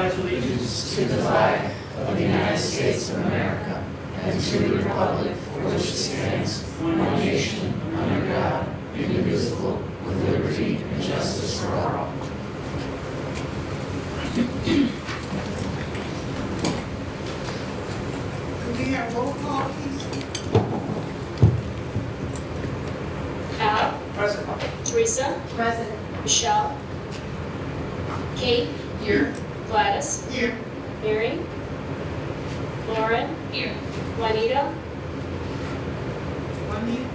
pledge allegiance to the flag of the United States of America and to the republic for which it stands, one nation, under God, indivisible, with liberty and justice for all. Could we have roll call, please? Al, Present. Teresa, Present. Michelle, Kate, Here. Gladys, Here. Mary, Lauren, Here. Juanita, One here.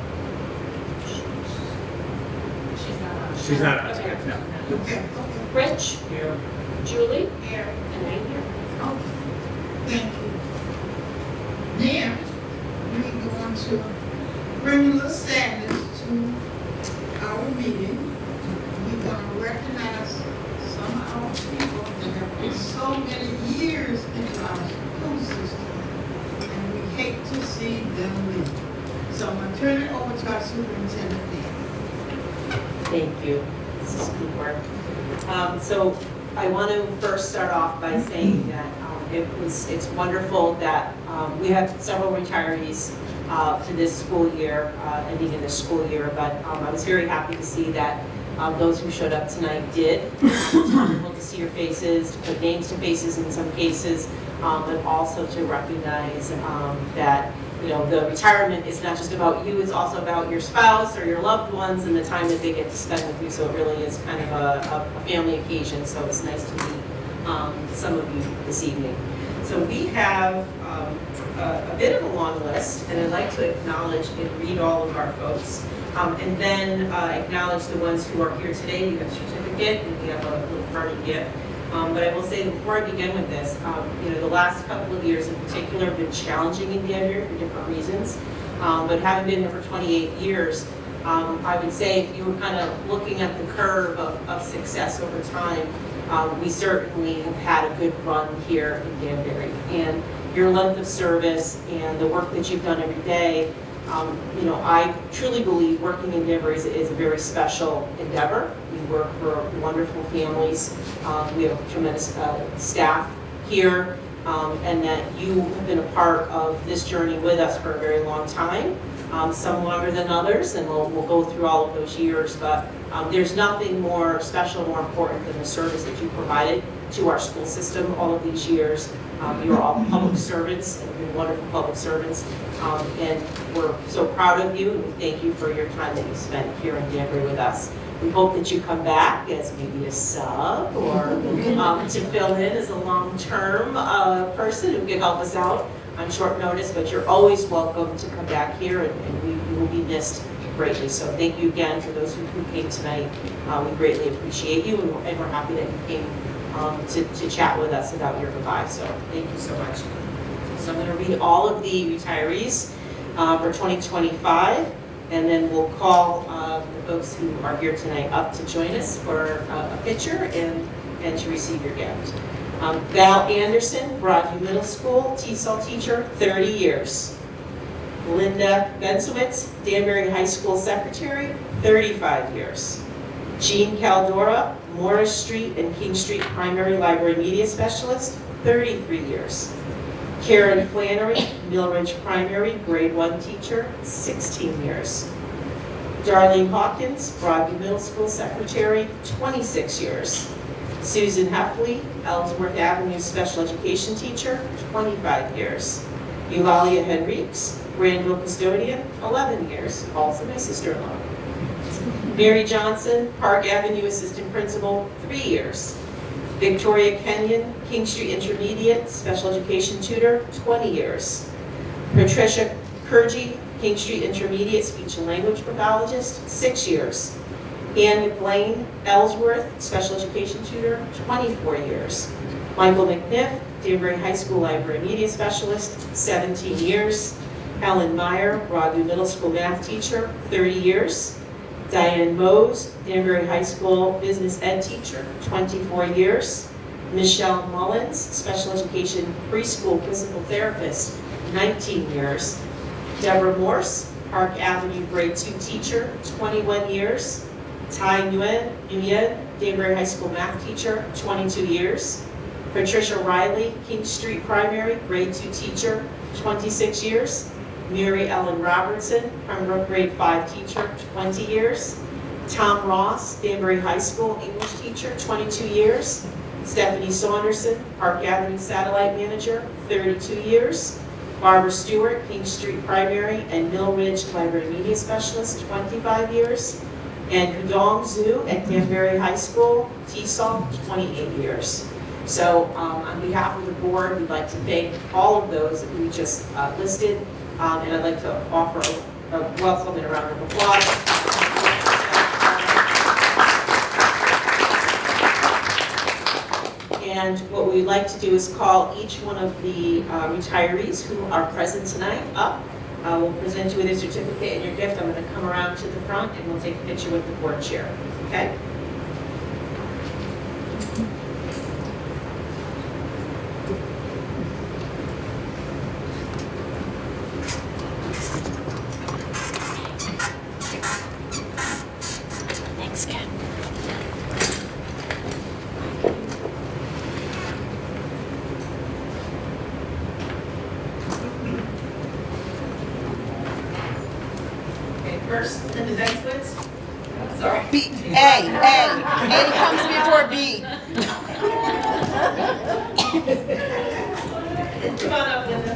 She's not on. Okay. No. Okay, okay. Rich, Here. Julie, Here. and I'm here. Okay. Thank you. Now, we go on to regular standards to our meeting. We're gonna recognize some of our people that have put so many years into our school system, and we hate to see them leave. So I'm gonna turn it over to our superintendent now. Thank you. This is good work. So I want to first start off by saying that it's wonderful that we have several retirees for this school year, ending in this school year, but I was very happy to see that those who showed up tonight did. It's wonderful to see your faces, to put names to faces in some cases, and also to recognize that the retirement is not just about you, it's also about your spouse or your loved ones and the time that they get to spend with you. So it really is kind of a family occasion. So it's nice to meet some of you this evening. So we have a bit of a long list, and I'd like to acknowledge and read all of our folks. And then acknowledge the ones who are here today. We have a certificate and we have a little party gift. But I will say before I begin with this, the last couple of years in particular have been challenging in Danbury for different reasons. But having been here for 28 years, I would say if you were kind of looking at the curve of success over time, we certainly have had a good run here in Danbury. And your length of service and the work that you've done every day, I truly believe working in Danbury is a very special endeavor. We work for wonderful families. We have a tremendous staff here, and that you have been a part of this journey with us for a very long time, some longer than others, and we'll go through all of those years. But there's nothing more special, more important than the service that you provided to our school system all of these years. You're all public servants, and you're wonderful public servants, and we're so proud of you, and we thank you for your time that you spent here in Danbury with us. We hope that you come back as maybe a sub or to fill in as a long-term person who can help us out on short notice, but you're always welcome to come back here, and we will be missed greatly. So thank you again for those who came tonight. We greatly appreciate you, and we're happy that you came to chat with us about your goodbye. So thank you so much. So I'm going to read all of the retirees for 2025, and then we'll call the folks who are here tonight up to join us for a picture and to receive your gift. Val Anderson, Broadview Middle School, TESOL teacher, 30 years. Linda Bensowitz, Danbury High School secretary, 35 years. Jean Caldora, Morris Street and King Street Primary Library Media Specialist, 33 years. Karen Flannery, Millridge Primary, Grade 1 teacher, 16 years. Darlene Hawkins, Broadview Middle School Secretary, 26 years. Susan Heffley, Ellsworth Avenue Special Education teacher, 25 years. Eulalia Henriques, Granville Custodian, 11 years, also my sister-in-law. Mary Johnson, Park Avenue Assistant Principal, 3 years. Victoria Kenyon, King Street Intermediate Special Education Tutor, 20 years. Patricia Kurgi, King Street Intermediate Speech and Language Pathologist, 6 years. Ann McLean, Ellsworth Special Education Tutor, 24 years. Michael McNiff, Danbury High School Library Media Specialist, 17 years. Helen Meyer, Broadview Middle School Math Teacher, 30 years. Diane Mose, Danbury High School Business Ed Teacher, 24 years. Michelle Mullins, Special Education Preschool Physical Therapist, 19 years. Deborah Morse, Park Avenue Grade 2 Teacher, 21 years. Tai Nguyen, Danbury High School Math Teacher, 22 years. Patricia Riley, King Street Primary, grade 2 teacher, 26 years. Mary Ellen Robertson, Pembroke grade 5 teacher, 20 years. Tom Ross, Danbury High School English teacher, 22 years. Stephanie Saunderson, Park Avenue Satellite Manager, 32 years. Barbara Stewart, King Street Primary and Mill Ridge Library Media Specialist, 25 years. And Hudong Zhu at Danbury High School, TESOL, 28 years. So on behalf of the board, we'd like to thank all of those that we just listed. And I'd like to offer a welcome and a round of applause. And what we'd like to do is call each one of the retirees who are present tonight up. We'll present you with a certificate and your gift. I'm going to come around to the front and we'll take a picture with the board chair. Okay? Thanks, Ken. Okay, first, Linda Dykewitz. Sorry. B, A comes before B. Come on up, Linda.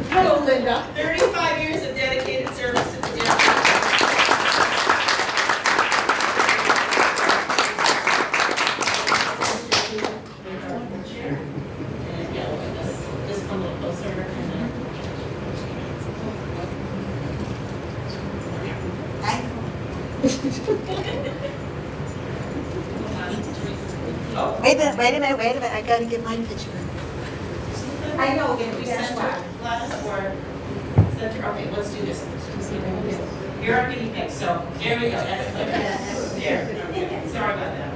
Hello, Linda. 35 years of dedicated service to the district. Just come a little closer. Wait a minute, I gotta get my picture. I know, Can we that's center why. glass or center? Okay, let's do this. You're our guinea pig, so there we go. That's good. There. Okay. Sorry about that.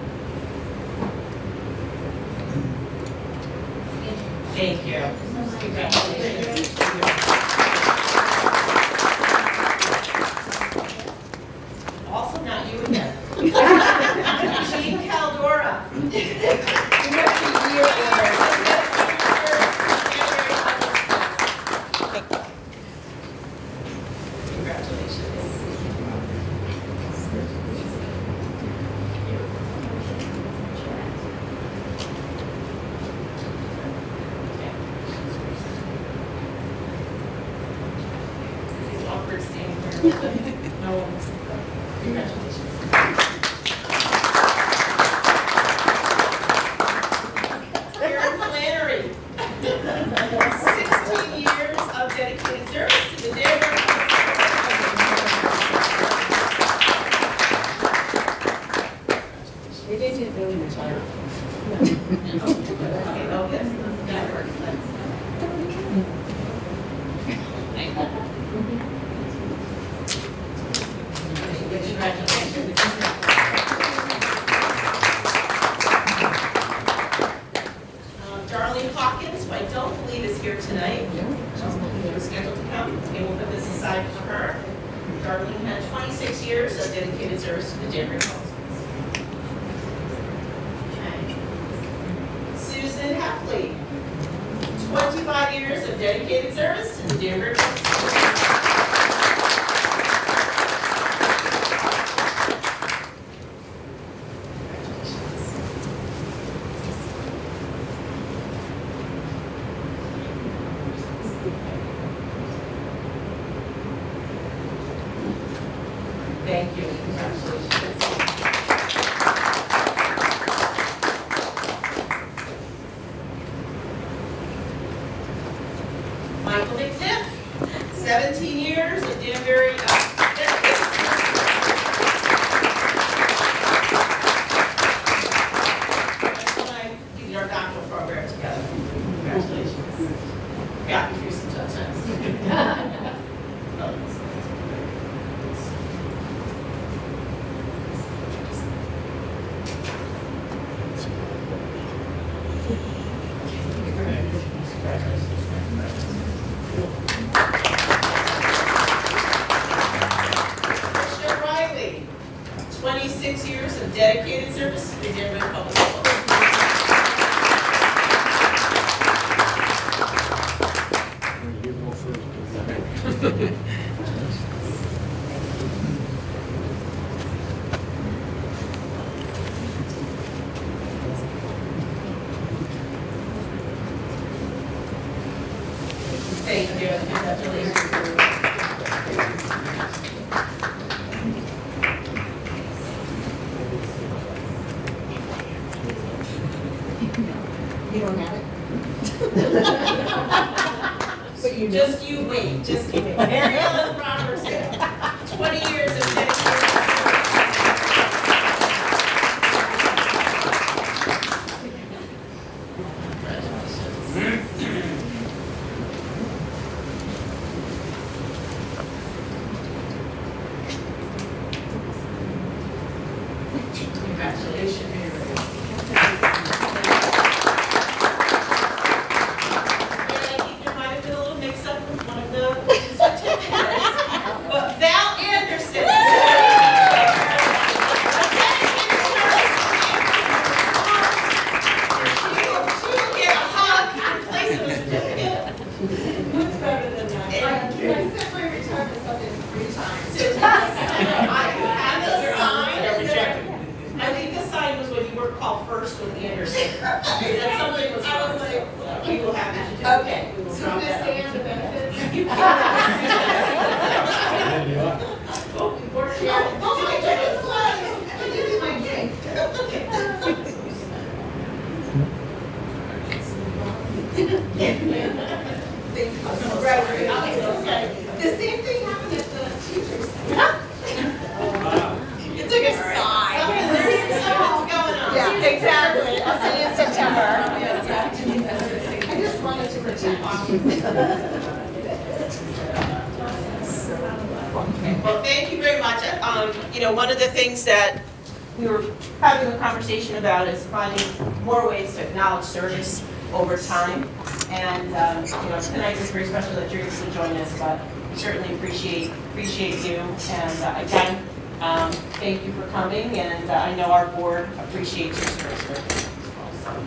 Thank you. Congratulations. Also not you again. Jean Caldora. Awkward standing there. No one. Congratulations. Karen Flannery. 16 years of dedicated service to the Danbury. They didn't really retire. Okay, okay. That works. Congratulations. Darlene Hawkins, who I don't believe is here tonight. She was scheduled to come, and we'll put this aside for her. Darlene had 26 years of dedicated service to the Danbury Public Schools. Okay. Susan Heffley, 25 years of dedicated service to the Danbury Public Schools. Thank you. Congratulations. Michael McNiff, 17 years of Danbury. We did our doctoral program together. Congratulations. Got me through some tough times. Patricia Riley, 26 years of dedicated service to the Danbury Public Schools. Thank you, and congratulations. You don't have it? Just you wait, just you wait. Mary Ellen Robertson, 20 years of dedication. Congratulations. I think there might have been a little mix-up with one of the certificates. But Val Anderson. She will get a hug in place of a certificate. What's better than that? I sent my retirement stuff in 3 times. I have the sign. I think the sign was when you were called first with Anderson. That something was wrong. We will have it. Okay. We will drop that. Stay on the benefits. You Oh, my goodness, close. This is my cake. Right. The same thing happened at the teachers. It took a sign. Something's going on. Yeah, exactly. I'll see you in September. I just wanted to protect. Well, thank you very much. One of the things that we were having a conversation about is finding more ways to acknowledge service over time. And, tonight is very special that you're able to join us, but we certainly appreciate you. And again, thank you for coming, and I know our board appreciates your service.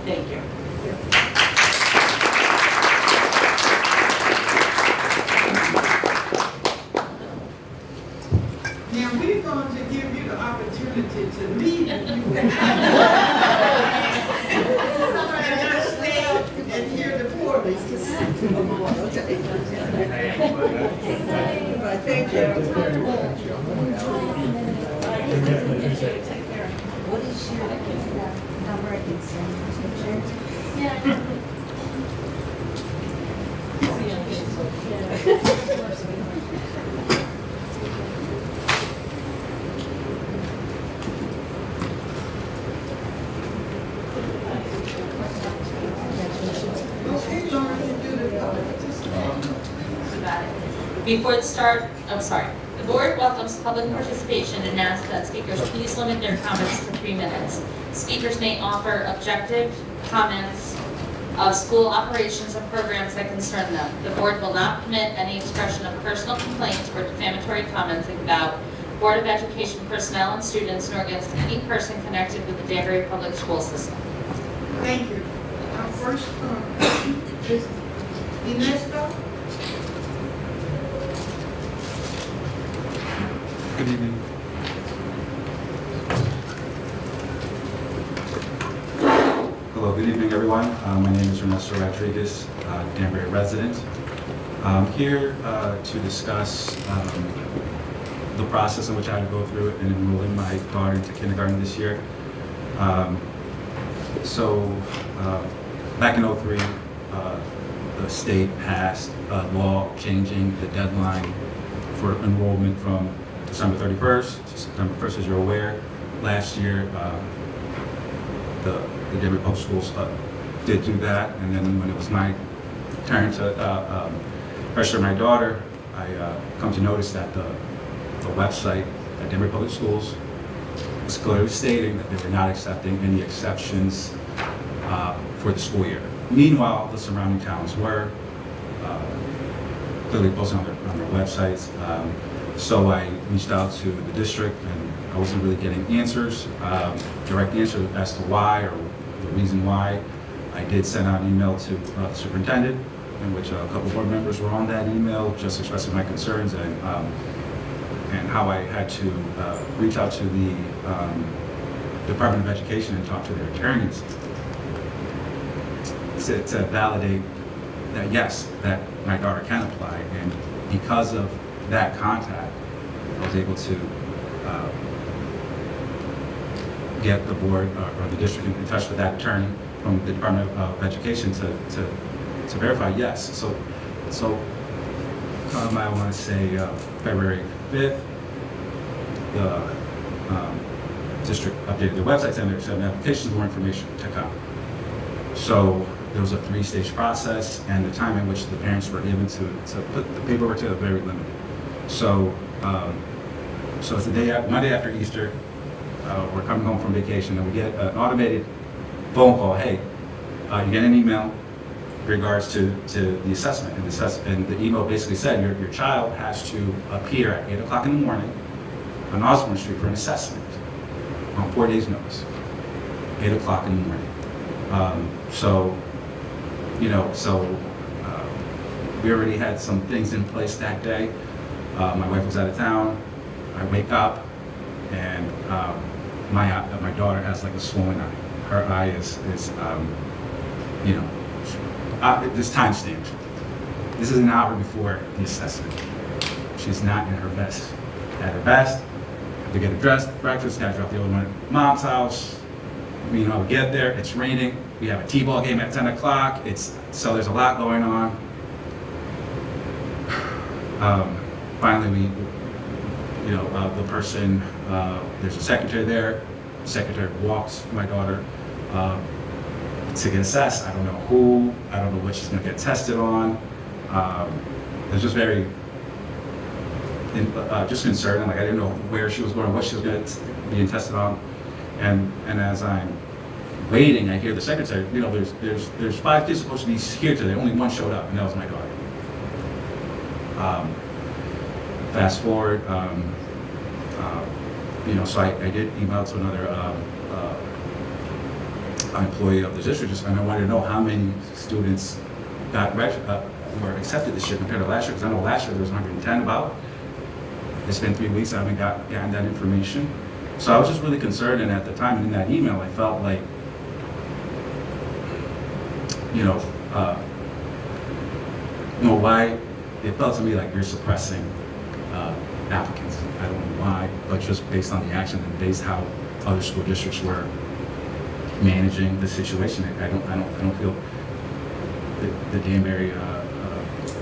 Thank you. Now, we're going to give you the opportunity to leave if you want. And just stay and hear the board. Thank you. What is your number? I can send you a picture. Okay, Lauren, you do the Before the start, the board welcomes public participation and asks that speakers please limit their comments to 3 minutes. Speakers may offer objective comments of school operations and programs that concern them. The board will not permit any expression of personal complaints or defamatory comments about Board of Education personnel and students, nor against any person connected with the Danbury Public School System. Thank you. Our first, is Inesco. Good evening. Hello, good evening, everyone. My name is Ernesto Rodriguez, Danbury resident. I'm here to discuss the process in which I had to go through in enrolling my daughter into kindergarten this year. Back in '03, the state passed a law changing the deadline for enrollment from December 31st to September 1st, as you're aware. Last year, the Danbury Public Schools did do that, and then when it was my turn to register my daughter, I come to notice that the website at Danbury Public Schools was clearly stating that they were not accepting any exceptions for the school year. Meanwhile, the surrounding towns were clearly posting on their websites. So I reached out to the district, and I wasn't really getting answers, direct answers as to why or the reason why. I did send out an email to the superintendent, in which a couple board members were on that email, just expressing my concerns and how I had to reach out to the Department of Education and talk to their attorneys to validate that yes, that my daughter can apply, and because of that contact, I was able to get the board or the district in touch with that attorney from the Department of Education to verify yes. So I want to say February 5th, the district updated their website saying there were 7 applications, more information to come. So there was a 3-stage process, and the time in which the parents were given to put the paperwork together was very limited. So so it's the Monday after Easter. We're coming home from vacation, and we get an automated phone call. Hey, you get an email in regards to the assessment, and the email basically said your child has to appear at 8 o'clock in the morning on Osborne Street for an assessment on 4 days' notice. 8 o'clock in the morning. We already had some things in place that day. My wife was out of town. I wake up, and my daughter has like a swollen eye. Her eye is this time stamped. This is an hour before the assessment. She's not in her best. At her best, to get her dressed, breakfast, gotta drop the other one at mom's house. We get there, it's raining. We have a t-ball game at 10 o'clock. So there's a lot going on. Finally, the person, there's a secretary there. The secretary walks my daughter to get assessed. I don't know who, I don't know what she's gonna get tested on. It's just very, just concerning. Like I didn't know where she was going, what she was going to be tested on. And as I'm waiting, I hear the secretary, there's 5 kids supposed to be here today. Only 1 showed up, and that was my daughter. Fast forward, so I did email to another employee of the district, and I wanted to know how many students were accepted this year compared to last year, because I know last year there was 110 about. It's been 3 weeks, I haven't gotten that information. So I was just really concerned, and at the time in that email, I felt like, why, it felt to me like you're suppressing applicants. I don't know why, but just based on the action and based how other school districts were managing the situation, I don't feel the Danbury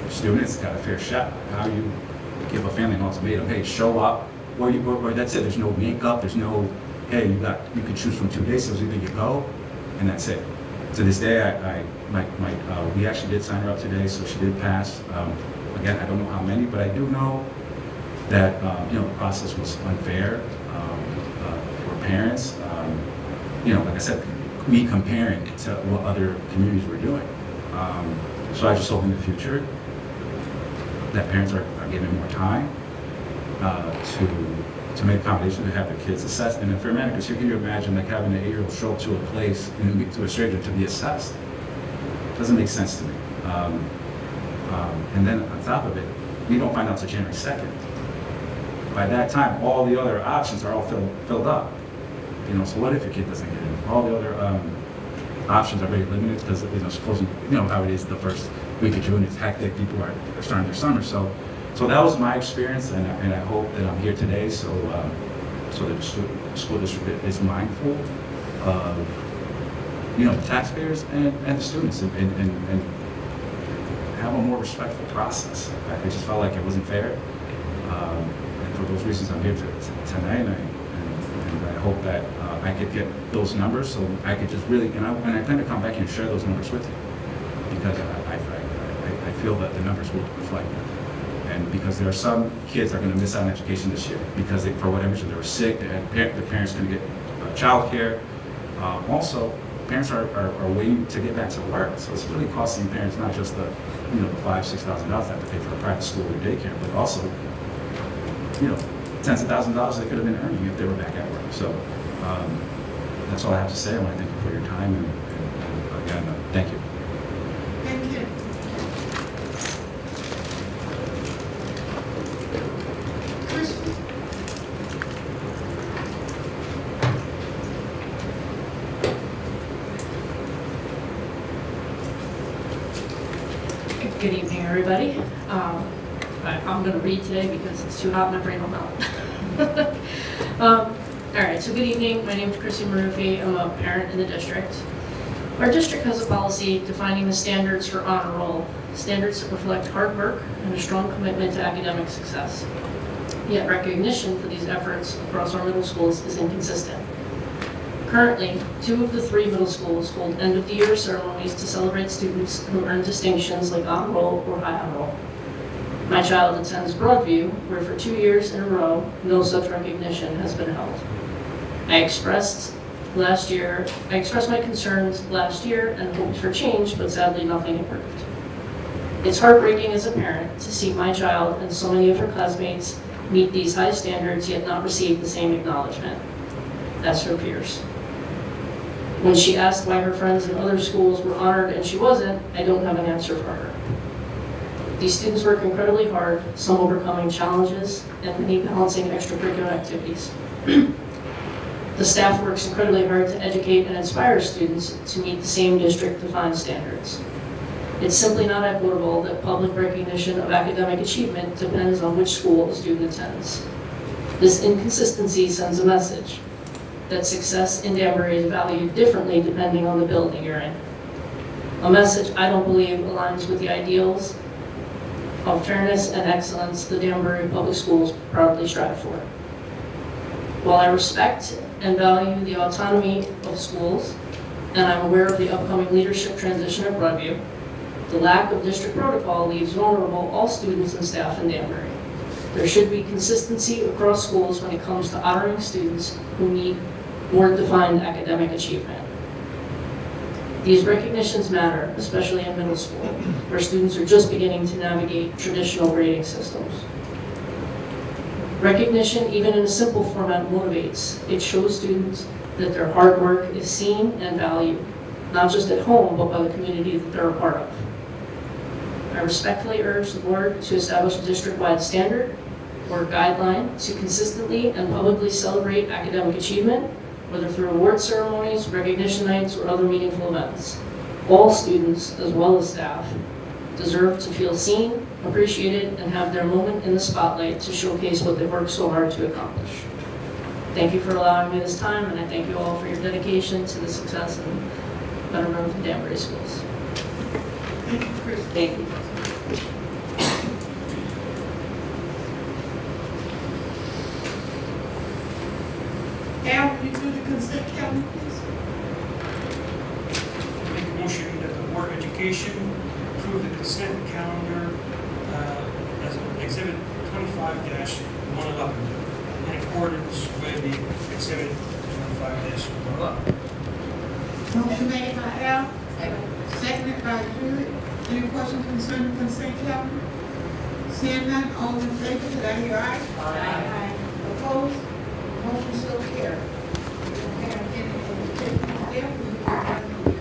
students got a fair shot. How you give a family an ultimatum, hey, show up, or that's it. There's no makeup. There's no, hey, you could choose from 2 days. So either you go, and that's it. To this day, we actually did sign her up today, so she did pass. Again, I don't know how many, but I do know that the process was unfair for parents. Like I said, me comparing to what other communities were doing. So I just hope in the future that parents are given more time to make accommodations to have their kids assessed. And in a fair manner, because can you imagine like having an 8-year-old show up to a place and to a stranger to be assessed? Doesn't make sense to me. And then on top of it, we don't find out until January 2nd. By that time, all the other options are all filled up. So what if your kid doesn't get in? All the other options are very limited because supposing how it is the first week of June, it's hectic. People are starting their summer. So that was my experience, and I hope that I'm here today so that the school district is mindful of the taxpayers and the students and have a more respectful process. I just felt like it wasn't fair, and for those reasons I'm here tonight, and I hope that I could get those numbers so I could just really, and I plan to come back and share those numbers with you, because I feel that the numbers will reflect that. And because there are some kids that are going to miss out on education this year because for whatever reason they were sick, the parents couldn't get child care. Also, parents are waiting to get back to work, so it's really costing parents not just the $5,000-$6,000 they have to pay for a private school or daycare, but also tens of thousands of dollars they could have been earning if they were back at work. So that's all I have to say. I want to thank you for your time, and again, thank you. Thank you. Good evening, everybody. I'm going to read today because it's too hot, my brain will melt. All right, so good evening. My name is Chrissy Marufi. I'm a parent in the district. Our district has a policy defining the standards for honor roll, standards that reflect hard work and a strong commitment to academic success. Yet recognition for these efforts across our middle schools is inconsistent. Currently, 2 of the 3 middle schools hold end-of-the-year ceremonies to celebrate students who earn distinctions like honor roll or high honor roll. My child attends Broadview, where for 2 years in a row, no such recognition has been held. I expressed my concerns last year and hoped for change, but sadly nothing improved. It's heartbreaking as a parent to see my child and so many of her classmates meet these high standards yet not receive the same acknowledgement as her peers. When she asked why her friends in other schools were honored and she wasn't, I don't have an answer for her. These students work incredibly hard, some overcoming challenges and many balancing extracurricular activities. The staff works incredibly hard to educate and inspire students to meet the same district-defined standards. It's simply not equitable that public recognition of academic achievement depends on which school a student attends. This inconsistency sends a message that success in Danbury is valued differently depending on the building you're in. A message I don't believe aligns with the ideals of fairness and excellence the Danbury Public Schools proudly strive for. While I respect and value the autonomy of schools, and I'm aware of the upcoming leadership transition at Broadview, the lack of district protocol leaves vulnerable all students and staff in Danbury. There should be consistency across schools when it comes to honoring students who meet board-defined academic achievement. These recognitions matter, especially in middle school, where students are just beginning to navigate traditional grading systems. Recognition, even in a simple format, motivates. It shows students that their hard work is seen and valued, not just at home, but by the community that they're a part of. I respectfully urge the board to establish a district-wide standard or guideline to consistently and publicly celebrate academic achievement, whether through award ceremonies, recognition nights, or other meaningful events. All students, as well as staff, deserve to feel seen, appreciated, and have their moment in the spotlight to showcase what they've worked so hard to accomplish. Thank you for allowing me this time, and I thank you all for your dedication to the success and betterment of the Danbury schools. Thank you, Chris. Thank you. Al, will you do the consent calendar, please? Make a motion that the Board of Education approve the consent calendar as Exhibit 25-111 in accordance with the Exhibit 25-111. Motion made by Al, seconded by Julie. Any questions concerning consent calendar? Seeing none, all in favor, did I hear aye? Aye. Opposed? Motion so carried. We don't have any education there. We don't have any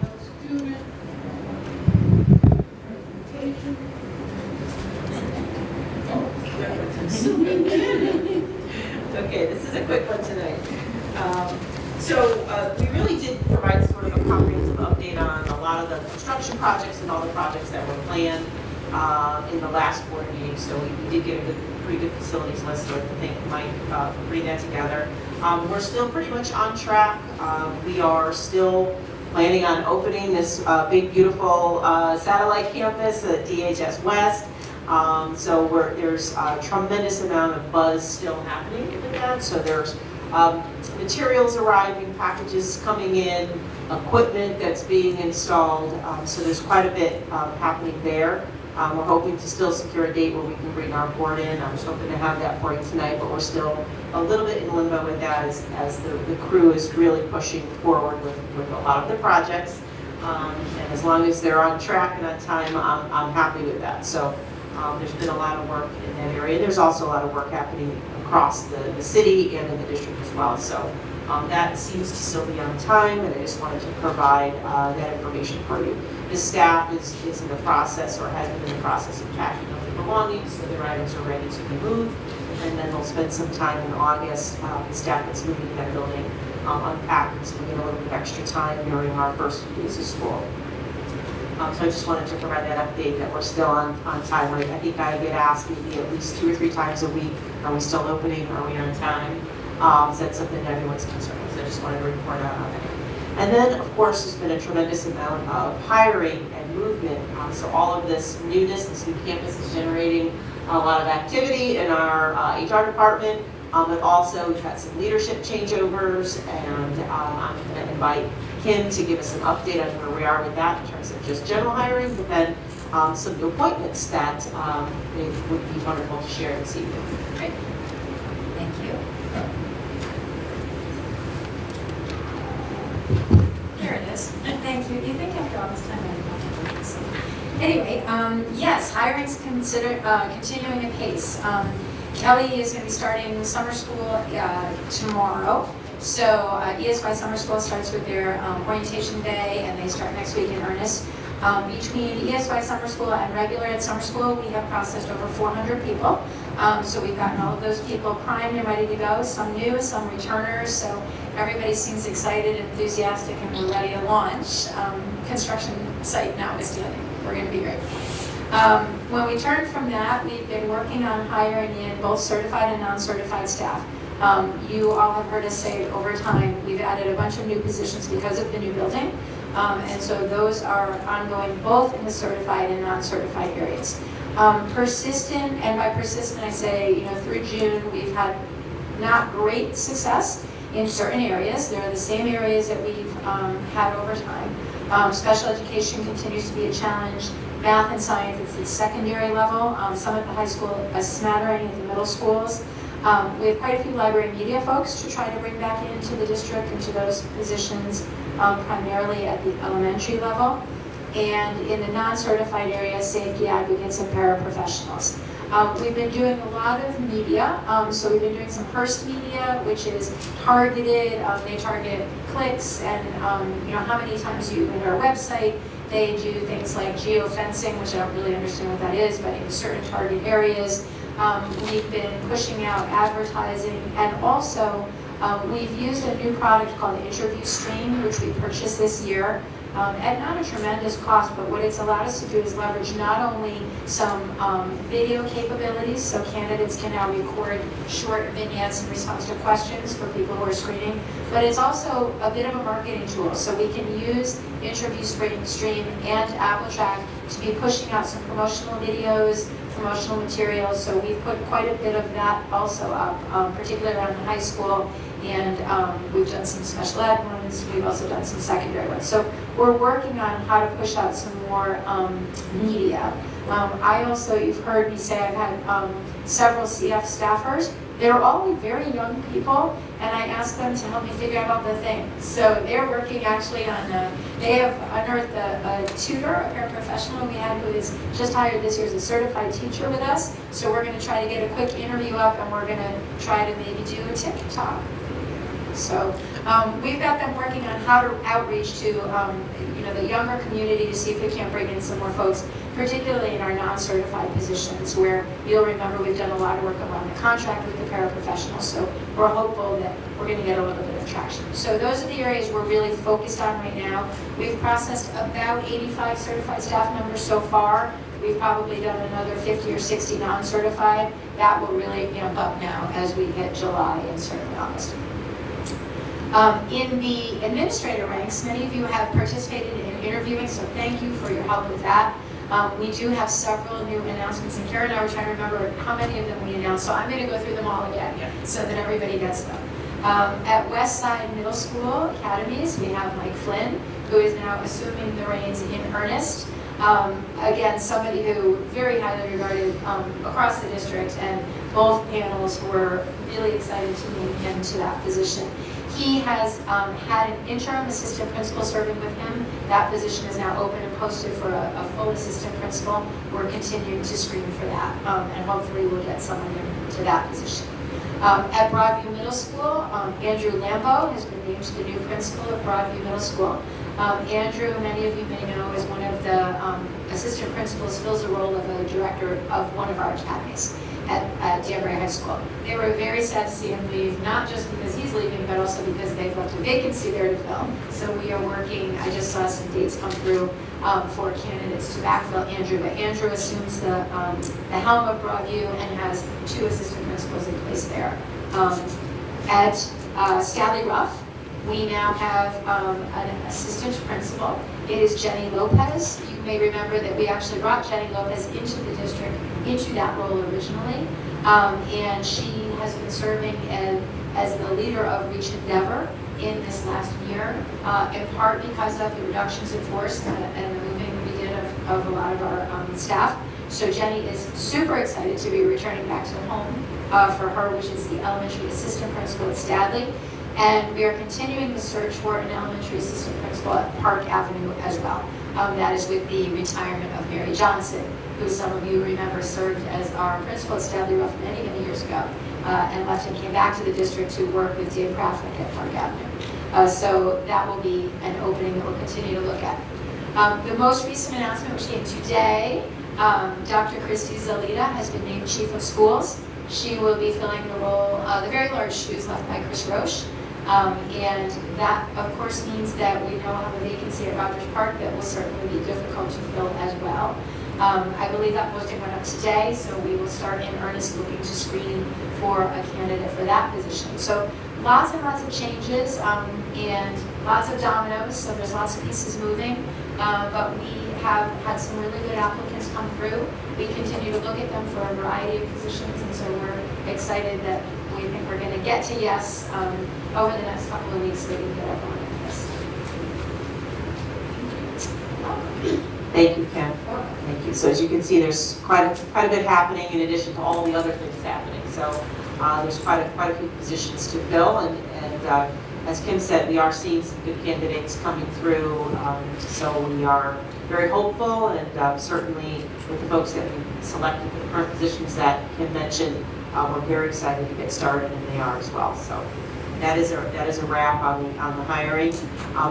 no student presentation. Okay, this is a quick one tonight. We really did provide sort of a comprehensive update on a lot of the construction projects and all the projects that were planned in the last board meeting. So we did get a pretty good facilities list, so I think Mike for putting that together. We're still pretty much on track. We are still planning on opening this big, beautiful satellite campus at DHS West. There's a tremendous amount of buzz still happening with that. So there's materials arriving, packages coming in, equipment that's being installed. So there's quite a bit happening there. We're hoping to still secure a date where we can bring our board in. I was hoping to have that for you tonight, but we're still a little bit in limbo with that as the crew is really pushing forward with a lot of the projects. And as long as they're on track and on time, I'm happy with that. So there's been a lot of work in that area. There's also a lot of work happening across the city and in the district as well. So that seems to still be on time, and I just wanted to provide that information for you. The staff is in the process, or has been in the process of packing up their belongings, so their items are ready to be moved. And then they'll spend some time in August, the staff that's moving that building, unpacking, so we get a little bit extra time during our first few days of school. So I just wanted to provide that update that we're still on time. I think I get asked maybe at least 2 or 3 times a week, are we still opening, are we on time? So that's something that everyone's concerned with, so I just wanted to report out on that. And then, of course, there's been a tremendous amount of hiring and movement. So all of this newness, this new campus is generating a lot of activity in our HR department, but also we've had some leadership changeovers, and I'm going to invite Kim to give us an update on where we are with that in terms of just general hiring, but then some new appointments that it would be wonderful to share this evening. Great. Thank you. There it is. Thank you. You think after all this time I didn't have to say. Anyway, yes, hiring's continuing at pace. Kelly is going to be starting summer school tomorrow. So ESY Summer School starts with their orientation day, and they start next week in earnest. Between ESY Summer School and regular ed summer school, we have processed over 400 people. So we've gotten all of those people primed and ready to go, some new, some returners. So everybody seems excited, enthusiastic, and we're ready to launch. Construction site notwithstanding, we're going to be great. When we turn from that, we've been working on hiring in both certified and non-certified staff. You all have heard us say it over time, we've added a bunch of new positions because of the new building. And so those are ongoing both in the certified and non-certified areas. Persistent, and by persistent I say, through June, we've had not great success in certain areas. They're the same areas that we've had over time. Special education continues to be a challenge. Math and science, it's the secondary level. Some at the high school, a smattering at the middle schools. We have quite a few library media folks to try to bring back into the district, into those positions, primarily at the elementary level. And in the non-certified area, safety advocates and paraprofessionals. We've been doing a lot of media, so we've been doing some Hearst media, which is targeted. They target clicks and how many times you hit our website. They do things like geofencing, which I don't really understand what that is, but in certain target areas. We've been pushing out advertising, and also we've used a new product called Interview Stream, which we purchased this year. At not a tremendous cost, but what it's allowed us to do is leverage not only some video capabilities, so candidates can now record short vignettes in response to questions for people who are screening, but it's also a bit of a marketing tool. So we can use Interview Stream and Appletrack to be pushing out some promotional videos, promotional materials. So we've put quite a bit of that also up, particularly around the high school. And we've done some special ed ones, we've also done some secondary ones. So we're working on how to push out some more media. I also, you've heard me say I've had several CF staffers. They're all very young people, and I asked them to help me figure out all the things. So they're working actually on, they have unearthed a tutor, a paraprofessional we had who is just hired this year as a certified teacher with us. So we're going to try to get a quick interview up, and we're going to try to maybe do a TikTok. So we've got them working on how to outreach to the younger community to see if we can't bring in some more folks, particularly in our non-certified positions, where you'll remember we've done a lot of work around the contract with the paraprofessionals. So we're hopeful that we're going to get a little bit of traction. So those are the areas we're really focused on right now. We've processed about 85 certified staff members so far. We've probably done another 50 or 60 non-certified. That will really amp up now as we hit July and certainly August. In the administrator ranks, many of you have participated in interviewing, so thank you for your help with that. We do have several new announcements, and Karen and I were trying to remember how many of them we announced, so I'm going to go through them all again so that everybody gets them. At Westside Middle School Academies, we have Mike Flynn, who is now assuming the reins in earnest. Again, somebody who very highly regarded across the district, and both panels were really excited to move him to that position. He has had an interim assistant principal serving with him. That position is now open and posted for a full assistant principal. We're continuing to screen for that, and hopefully we'll get someone into that position. At Broadview Middle School, Andrew Lambo has been named the new principal at Broadview Middle School. Andrew, many of you may know, is one of the assistant principals fills the role of a director of one of our academies at Danbury High School. They were very sad to see him leave, not just because he's leaving, but also because they've left a vacancy there to fill. So we are working, I just saw some dates come through for candidates to backfill Andrew, but Andrew assumes the helm of Broadview and has 2 assistant principals in place there. At Scally Ruff, we now have an assistant principal. It is Jenny Lopez. You may remember that we actually brought Jenny Lopez into the district, into that role originally. And she has been serving as the leader of Reach Endeavor in this last year, in part because of the reductions in force and the moving we did of a lot of our staff. So Jenny is super excited to be returning back to home for her, which is the elementary assistant principal at Stadley. And we are continuing the search for an elementary assistant principal at Park Avenue as well. That is with the retirement of Mary Johnson, who some of you remember served as our principal at Stadley Ruff many, many years ago, and left and came back to the district to work with Dave Krafnick at Park Avenue. So that will be an opening that we'll continue to look at. The most recent announcement, which came today, Dr. Christy Zalita has been named Chief of Schools. She will be filling the role, the very large shoes left by Chris Roche. And that, of course, means that we now have a vacancy at Rogers Park that will certainly be difficult to fill as well. I believe that posting went up today, so we will start in earnest looking to screen for a candidate for that position. So lots and lots of changes and lots of dominoes, so there's lots of pieces moving. But we have had some really good applicants come through. We continue to look at them for a variety of positions, and so we're excited that we think we're going to get to yes over the next couple of weeks so we can get everyone in this. Thank you, Kim. Thank you. So as you can see, there's quite a bit happening in addition to all the other things happening. So there's quite a few positions to fill, and as Kim said, we are seeing some good candidates coming through. So we are very hopeful, and certainly with the folks that we selected for the current positions that Kim mentioned, we're very excited to get started, and they are as well. So that is a wrap on the hiring.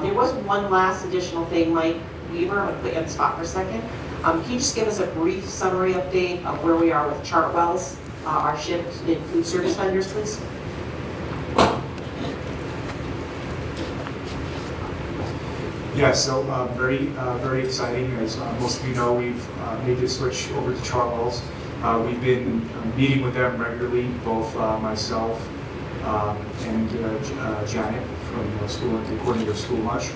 There was one last additional thing, Mike Weaver. I'm going to put you on the spot for a second. Can you just give us a brief summary update of where we are with Chartwell's, our shift in food service vendors, please? Yeah, so very exciting. As most of you know, we've made the switch over to Chartwell's. We've been meeting with them regularly, both myself and Janet from the school, the coordinator of school lunch.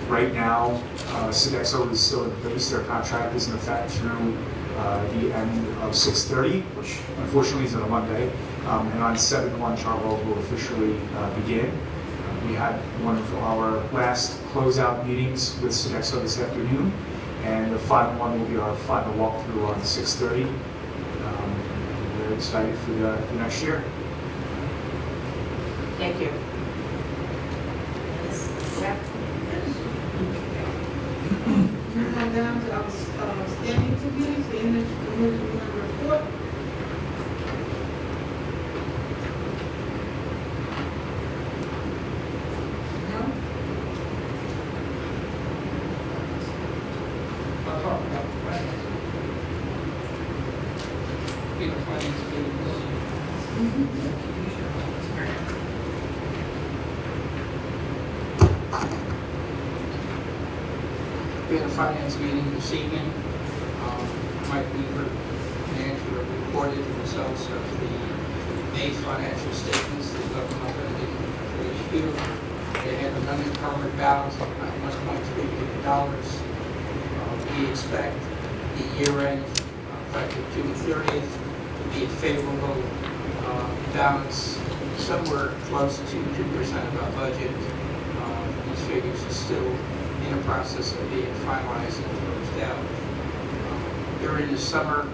Right now, Sodexo is still in place. Their contract is in effect through the end of 6/30, which unfortunately is on a Monday. And on 7/1, Chartwell's will officially begin. We had one of our last closeout meetings with Sodexo this afternoon, and the final one will be our final walkthrough on 6/30. We're excited for the next year. Thank you. We're going down to our standing committees, the energy committee report. No? We had a finance meeting this evening. Mike Weaver and Angela reported the results of the May financial statements that government ended for this year. They had an unencumbered balance of about $1.3 billion. We expect the year-end, effective June 30th, to be a favorable balance, somewhere close to 2% of our budget. These figures are still in the process of being finalized and closed out. During the summer,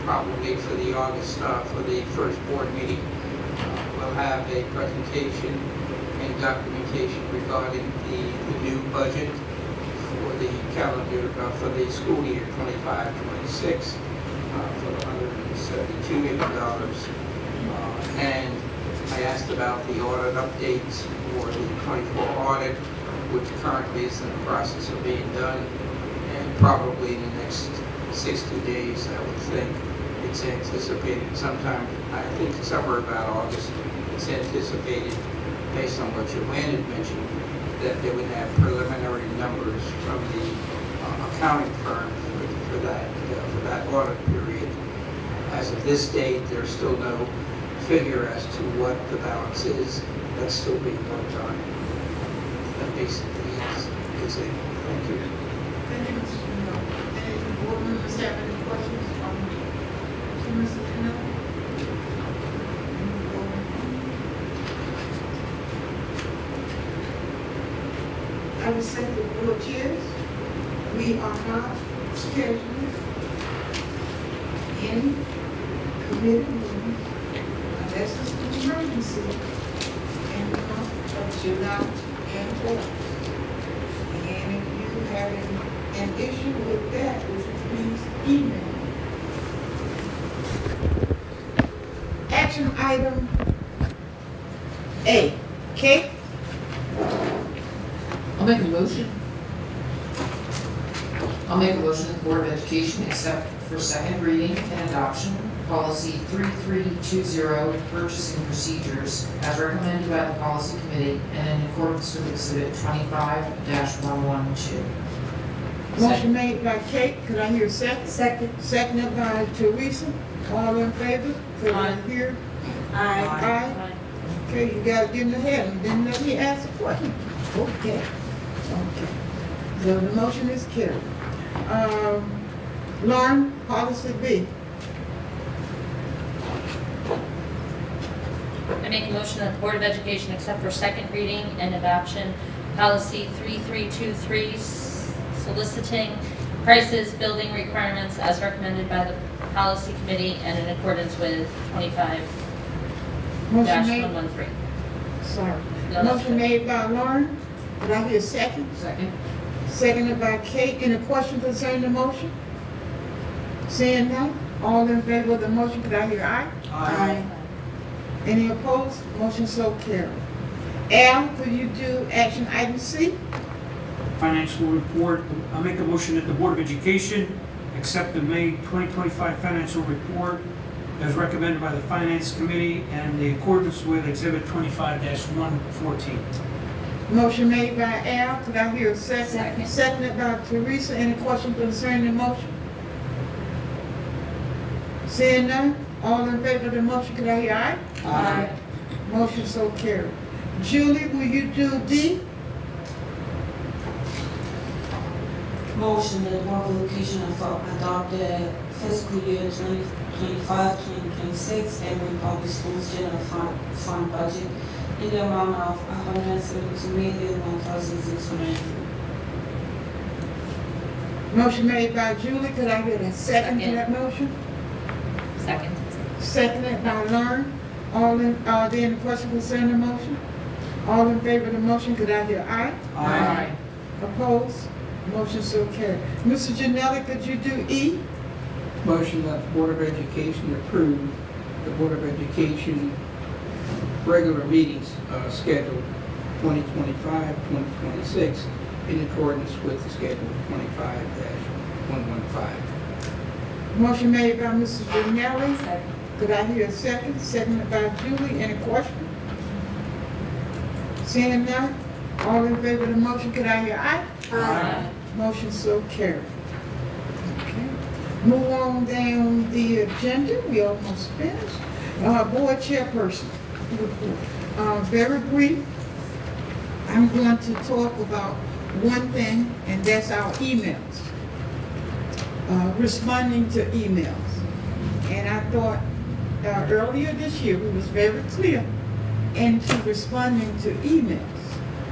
probably for the August, for the first board meeting, we'll have a presentation and documentation regarding the new budget for the calendar, for the school year 25-26, for $172 million. And I asked about the audit updates for the 24 audit, which currently is in the process of being done. probably in the next 60 days, I would think. It's anticipated sometime, I think somewhere about August, it's anticipated, based on what Joanne had mentioned, that they would have preliminary numbers from the accounting firm for that audit period. As of this date, there's still no figure as to what the balance is. That's still being worked on. That basically is it. Thank you. Thank you, Mr. Janelle. Any board members have any questions to Mr. Janelle? I would say the board chairs, we are not scheduling any committee meetings unless it's an emergency in the month of July and August. And if you have an issue with that, would you please email me? Action item A. Kate? I'll make a motion. I'll make a motion that the Board of Education accept for second reading and adoption policy 3320, purchasing procedures, as recommended by the policy committee and in accordance with exhibit 25-112. Motion made by Kate, could I hear a second? Second. Seconded by Teresa, all in favor? Could I hear? Aye. Aye. Okay, you gotta get in the head, and then let me ask a question. Okay. So the motion is carried. Lauren, policy B. I make a motion that the Board of Education accept for second reading and adoption policy 3323, soliciting prices, building requirements as recommended by the policy committee and in accordance with 25-113. Motion made, sorry. No, that's Motion good. made by Lauren, did I hear a second? Second. Seconded by Kate, any question concerning the motion? Seeing none, all in favor of the motion, could I hear aye? Aye. Any opposed? Motion so carried. Al, could you do action item C? Financial report, I make a motion that the Board of Education accept the May 2025 financial report as recommended by the Finance Committee and in accordance with Exhibit 25-114. Motion made by Al, could I hear a second? Second. Seconded by Teresa, any question concerning the motion? Seeing none, all in favor of the motion, could I hear aye? Aye. Motion so carried. Julie, will you do D? Motion that the Board of Education adopt the fiscal year 2025-2026 Emory Public Schools General Fund budget in the amount of $172,1,603. Motion made by Julie, could I get a second to Second. that motion? Second. Seconded by Lauren. Are there any questions concerning the motion? All in favor of the motion, could I hear aye? Aye. Opposed? Motion so carried. Mr. Janelli, could you do E? Motion that the Board of Education approve the Board of Education regular meetings schedule 2025-2026 in accordance with the schedule 25-115. Motion made by Mrs. Janelli. Second. Could I hear a second? Seconded by Julie. Any question? Seeing none, all in favor of the motion, could I hear aye? Aye. Motion so carried. Okay. Move on down the agenda. We almost finished. Board chairperson report. Very brief. I'm going to talk about one thing, and that's our emails. Responding to emails. And I thought earlier this year, we was very clear into responding to emails.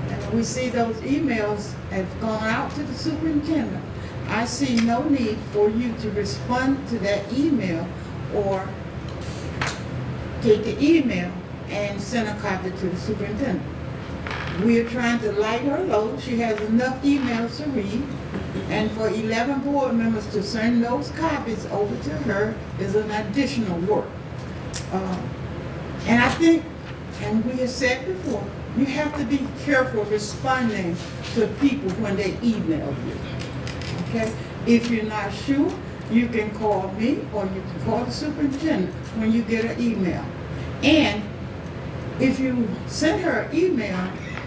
And we see those emails have gone out to the superintendent. I see no need for you to respond to that email or take the email and send a copy to the superintendent. We are trying to light her load. She has enough emails to read. And for 11 board members to send those copies over to her is an additional work. And I think, and we have said before, you have to be careful responding to people when they email you. Okay? If you're not sure, you can call me or you can call the superintendent when you get an email. And if you send her an email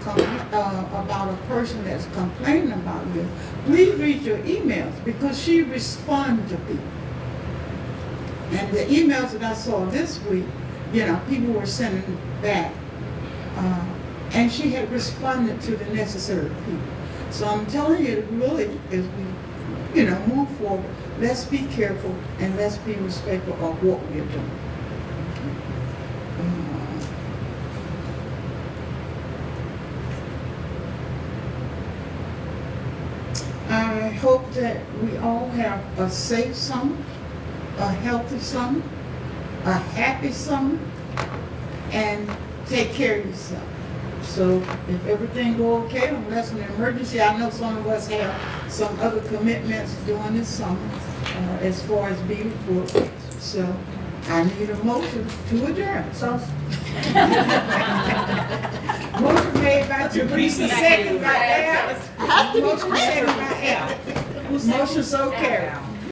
about a person that's complaining about you, please read your emails because she responds to people. And the emails that I saw this week, you know, people were sending back. And she had responded to the necessary people. So I'm telling you, really, as we, you know, move forward, let's be careful and let's be respectful of what we're doing. I hope that we all have a safe summer, a healthy summer, a happy summer, and take care of yourself. So if everything go okay, unless an emergency, I know some of us have some other commitments during this summer as far as being reported. So I need a motion to adjourn. So motion made by Teresa, second by Al. Motion second by Al. Motion so carried.